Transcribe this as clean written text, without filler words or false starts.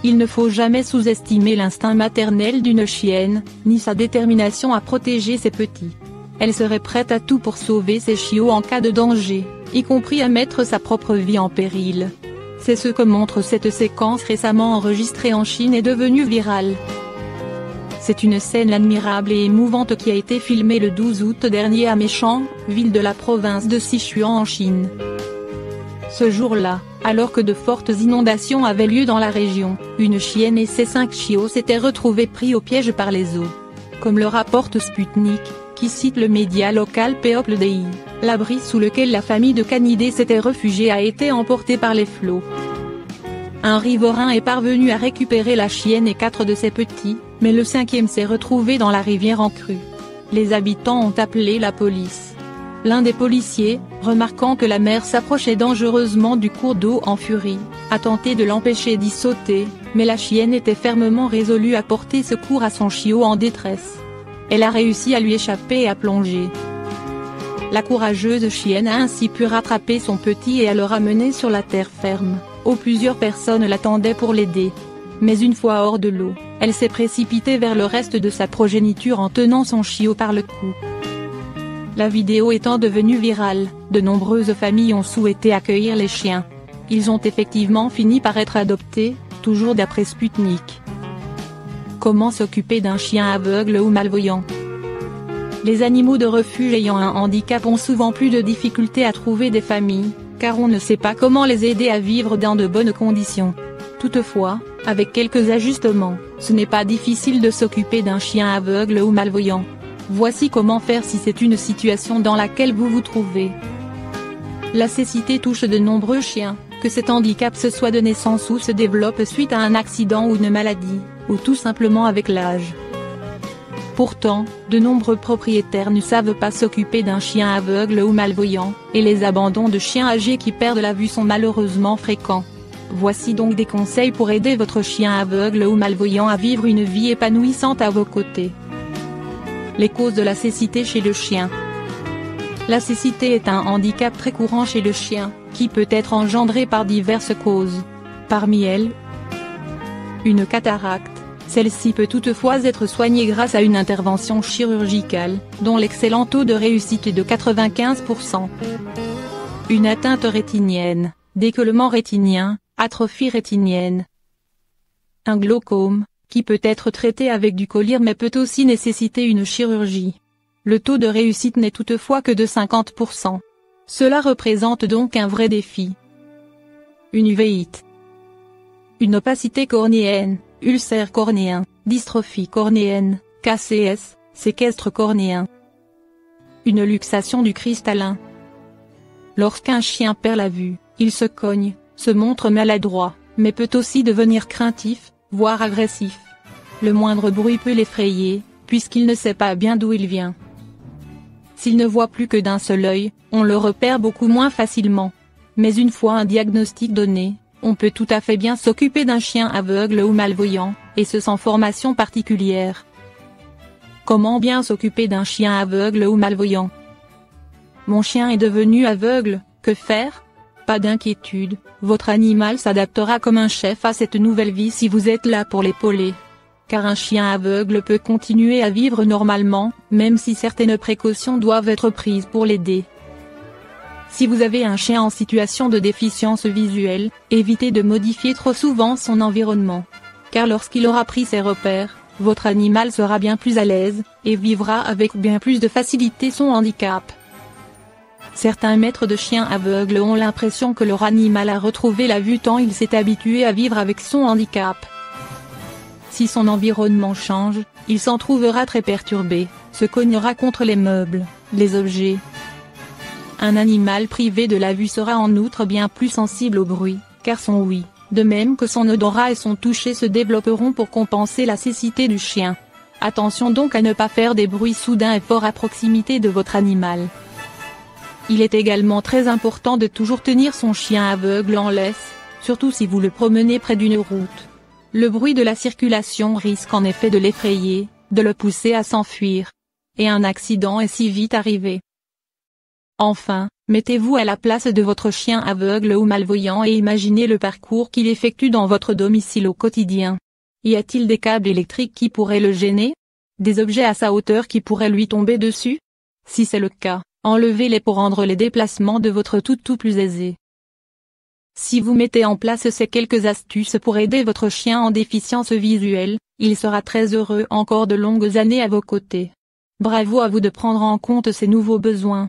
Il ne faut jamais sous-estimer l'instinct maternel d'une chienne, ni sa détermination à protéger ses petits. Elle serait prête à tout pour sauver ses chiots en cas de danger, y compris à mettre sa propre vie en péril. C'est ce que montre cette séquence récemment enregistrée en Chine et devenue virale. C'est une scène admirable et émouvante qui a été filmée le 12 août dernier à Meishan, ville de la province de Sichuan en Chine. Ce jour-là, alors que de fortes inondations avaient lieu dans la région, une chienne et ses 5 chiots s'étaient retrouvés pris au piège par les eaux. Comme le rapporte Sputnik, qui cite le média local People Day, l'abri sous lequel la famille de canidés s'était réfugiée a été emporté par les flots. Un riverain est parvenu à récupérer la chienne et 4 de ses petits, mais le 5e s'est retrouvé dans la rivière en crue. Les habitants ont appelé la police. L'un des policiers, remarquant que la mère s'approchait dangereusement du cours d'eau en furie, a tenté de l'empêcher d'y sauter, mais la chienne était fermement résolue à porter secours à son chiot en détresse. Elle a réussi à lui échapper et à plonger. La courageuse chienne a ainsi pu rattraper son petit et à le ramener sur la terre ferme, où plusieurs personnes l'attendaient pour l'aider. Mais une fois hors de l'eau, elle s'est précipitée vers le reste de sa progéniture en tenant son chiot par le cou. La vidéo étant devenue virale, de nombreuses familles ont souhaité accueillir les chiens. Ils ont effectivement fini par être adoptés, toujours d'après Sputnik. Comment s'occuper d'un chien aveugle ou malvoyant? Les animaux de refuge ayant un handicap ont souvent plus de difficultés à trouver des familles, car on ne sait pas comment les aider à vivre dans de bonnes conditions. Toutefois, avec quelques ajustements, ce n'est pas difficile de s'occuper d'un chien aveugle ou malvoyant. Voici comment faire si c'est une situation dans laquelle vous vous trouvez. La cécité touche de nombreux chiens, que cet handicap se soit de naissance ou se développe suite à un accident ou une maladie, ou tout simplement avec l'âge. Pourtant, de nombreux propriétaires ne savent pas s'occuper d'un chien aveugle ou malvoyant, et les abandons de chiens âgés qui perdent la vue sont malheureusement fréquents. Voici donc des conseils pour aider votre chien aveugle ou malvoyant à vivre une vie épanouissante à vos côtés. Les causes de la cécité chez le chien. La cécité est un handicap très courant chez le chien, qui peut être engendré par diverses causes. Parmi elles, une cataracte. Celle-ci peut toutefois être soignée grâce à une intervention chirurgicale, dont l'excellent taux de réussite est de 95%. Une atteinte rétinienne, décollement rétinien, atrophie rétinienne. Un glaucome, qui peut être traité avec du collyre mais peut aussi nécessiter une chirurgie. Le taux de réussite n'est toutefois que de 50%. Cela représente donc un vrai défi. Une uvéite. Une opacité cornéenne, ulcère cornéen, dystrophie cornéenne, KCS, séquestre cornéen. Une luxation du cristallin. Lorsqu'un chien perd la vue, il se cogne, se montre maladroit, mais peut aussi devenir craintif, voire agressif. Le moindre bruit peut l'effrayer, puisqu'il ne sait pas bien d'où il vient. S'il ne voit plus que d'un seul œil, on le repère beaucoup moins facilement. Mais une fois un diagnostic donné, on peut tout à fait bien s'occuper d'un chien aveugle ou malvoyant, et ce sans formation particulière. Comment bien s'occuper d'un chien aveugle ou malvoyant? Mon chien est devenu aveugle, que faire? Pas d'inquiétude, votre animal s'adaptera comme un chef à cette nouvelle vie si vous êtes là pour l'épauler. Car un chien aveugle peut continuer à vivre normalement, même si certaines précautions doivent être prises pour l'aider. Si vous avez un chien en situation de déficience visuelle, évitez de modifier trop souvent son environnement. Car lorsqu'il aura pris ses repères, votre animal sera bien plus à l'aise, et vivra avec bien plus de facilité son handicap. Certains maîtres de chiens aveugles ont l'impression que leur animal a retrouvé la vue tant il s'est habitué à vivre avec son handicap. Si son environnement change, il s'en trouvera très perturbé, se cognera contre les meubles, les objets. Un animal privé de la vue sera en outre bien plus sensible au bruit, car son ouïe, de même que son odorat et son toucher se développeront pour compenser la cécité du chien. Attention donc à ne pas faire des bruits soudains et forts à proximité de votre animal. Il est également très important de toujours tenir son chien aveugle en laisse, surtout si vous le promenez près d'une route. Le bruit de la circulation risque en effet de l'effrayer, de le pousser à s'enfuir. Et un accident est si vite arrivé. Enfin, Mettez-vous à la place de votre chien aveugle ou malvoyant et imaginez le parcours qu'il effectue dans votre domicile au quotidien. Y a-t-il des câbles électriques qui pourraient le gêner? Des objets à sa hauteur qui pourraient lui tomber dessus? Si c'est le cas, enlevez-les pour rendre les déplacements de votre toutou plus aisés. Si vous mettez en place ces quelques astuces pour aider votre chien en déficience visuelle, il sera très heureux encore de longues années à vos côtés. Bravo à vous de prendre en compte ces nouveaux besoins.